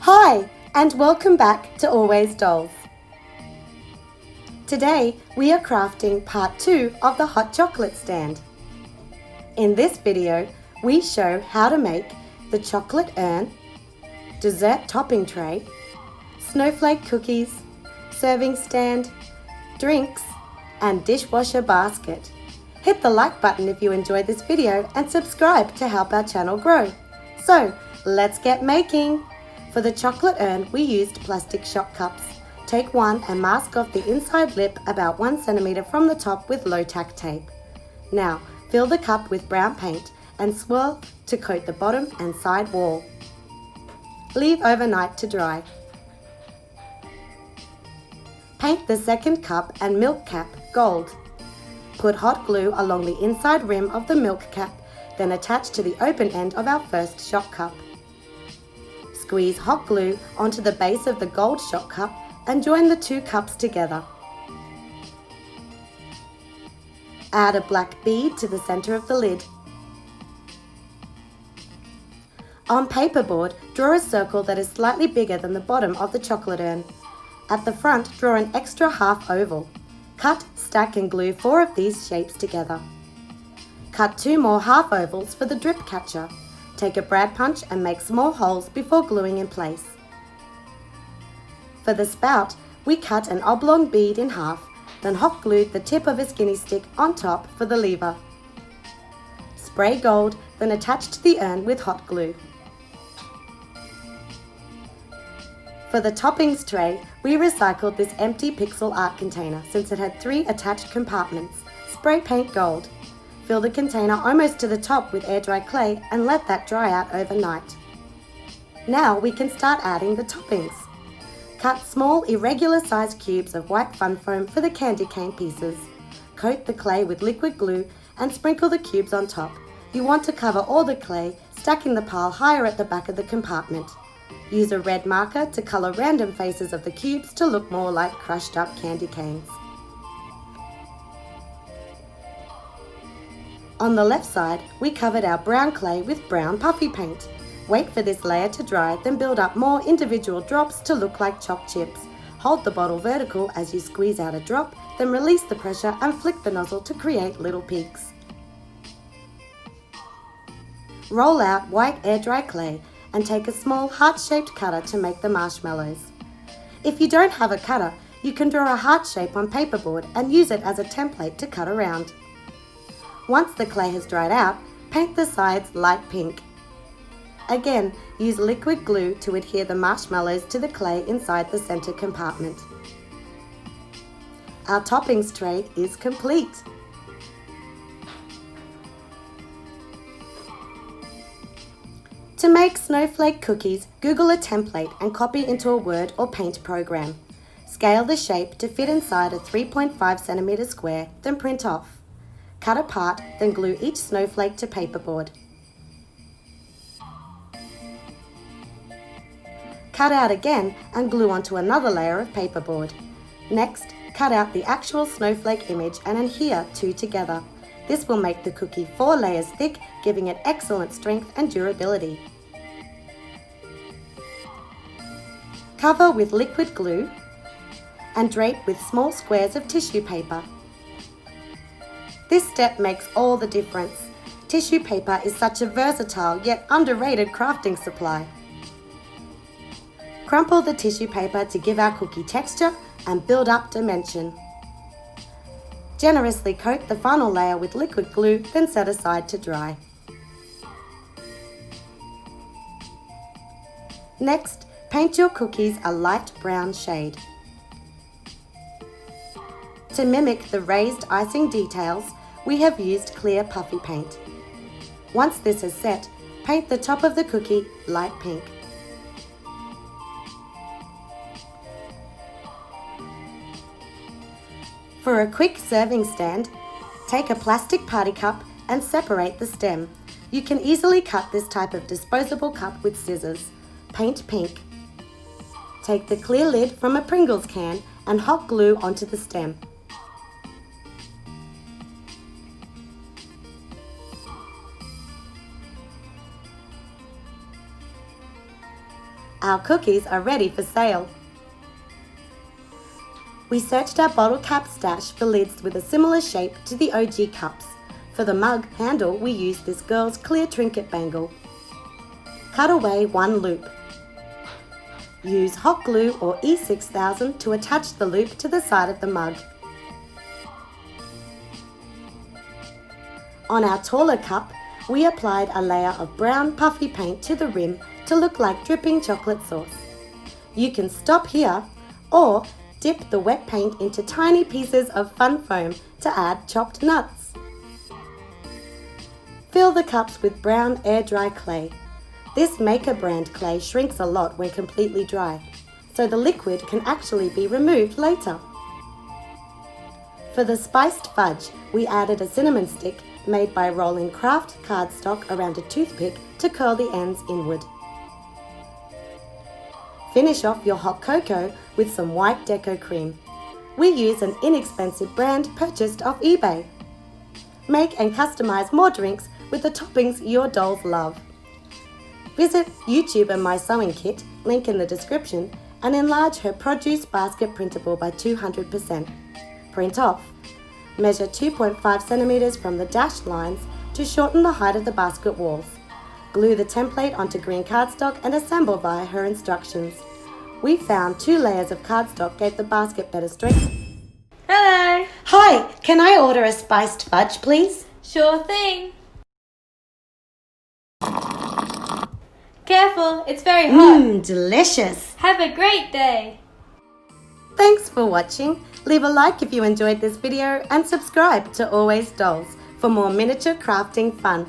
Hi, and welcome back to Always Dolls. Today, we are crafting part 2 of the hot chocolate stand. In this video, we show how to make the chocolate urn, dessert topping tray, snowflake cookies, serving stand, drinks, and dishwasher basket. Hit the like button if you enjoyed this video and subscribe to help our channel grow. So, let's get making! For the chocolate urn, we used plastic shot cups. Take one and mask off the inside lip about 1 centimeter from the top with low-tack tape. Now, fill the cup with brown paint and swirl to coat the bottom and side wall. Leave overnight to dry. Paint the second cup and milk cap gold. Put hot glue along the inside rim of the milk cap, then attach to the open end of our first shot cup. Squeeze hot glue onto the base of the gold shot cup and join the two cups together. Add a black bead to the center of the lid. On paperboard, draw a circle that is slightly bigger than the bottom of the chocolate urn. At the front, draw an extra half oval. Cut, stack and glue 4 of these shapes together. Cut 2 more half ovals for the drip catcher. Take a brad punch and make small holes before gluing in place. For the spout, we cut an oblong bead in half, then hot glued the tip of a skinny stick on top for the lever. Spray gold, then attach to the urn with hot glue. For the toppings tray, we recycled this empty pixel art container since it had 3 attached compartments. Spray paint gold. Fill the container almost to the top with air-dry clay and let that dry out overnight. Now we can start adding the toppings. Cut small irregular sized cubes of white fun foam for the candy cane pieces. Coat the clay with liquid glue and sprinkle the cubes on top. You want to cover all the clay, stacking the pile higher at the back of the compartment. Use a red marker to colour random faces of the cubes to look more like crushed up candy canes. On the left side, we covered our brown clay with brown puffy paint. Wait for this layer to dry, then build up more individual drops to look like choc chips. Hold the bottle vertical as you squeeze out a drop, then release the pressure and flick the nozzle to create little peaks. Roll out white air-dry clay and take a small heart-shaped cutter to make the marshmallows. If you don't have a cutter, you can draw a heart shape on paperboard and use it as a template to cut around. Once the clay has dried out, paint the sides light pink. Again, use liquid glue to adhere the marshmallows to the clay inside the center compartment. Our toppings tray is complete. To make snowflake cookies, Google a template and copy into a Word or Paint program. Scale the shape to fit inside a 3.5 centimeter square, then print off. Cut apart, then glue each snowflake to paperboard. Cut out again and glue onto another layer of paperboard. Next, cut out the actual snowflake image and adhere 2 together. This will make the cookie 4 layers thick, giving it excellent strength and durability. Cover with liquid glue and drape with small squares of tissue paper. This step makes all the difference. Tissue paper is such a versatile yet underrated crafting supply. Crumple the tissue paper to give our cookie texture and build up dimension. Generously coat the final layer with liquid glue, then set aside to dry. Next, paint your cookies a light brown shade. To mimic the raised icing details, we have used clear puffy paint. Once this is set, paint the top of the cookie light pink. For a quick serving stand, take a plastic party cup and separate the stem. You can easily cut this type of disposable cup with scissors. Paint pink. Take the clear lid from a Pringles can and hot glue onto the stem. Our cookies are ready for sale. We searched our bottle cap stash for lids with a similar shape to the OG cups. For the mug handle, we used this girl's clear trinket bangle. Cut away one loop. Use hot glue or E6000 to attach the loop to the side of the mug. On our taller cup, we applied a layer of brown puffy paint to the rim to look like dripping chocolate sauce. You can stop here or dip the wet paint into tiny pieces of fun foam to add chopped nuts. Fill the cups with brown air-dry clay. This Maker brand clay shrinks a lot when completely dry, so the liquid can actually be removed later. For the spiced fudge, we added a cinnamon stick made by rolling craft cardstock around a toothpick to curl the ends inward. Finish off your hot cocoa with some white deco cream. We use an inexpensive brand purchased off eBay. Make and customize more drinks with the toppings your dolls love. Visit YouTuber My Sewing Kit, link in the description, and enlarge her produce basket printable by 200%. Print off. Measure 2.5 centimeters from the dashed lines to shorten the height of the basket walls. Glue the template onto green cardstock and assemble via her instructions. We found 2 layers of cardstock gave the basket better strength. Hello! Hi, can I order a spiced fudge, please? Sure thing! Careful, it's very hot. Delicious! Have a great day! Thanks for watching. Leave a like if you enjoyed this video and subscribe to Always Dolls for more miniature crafting fun.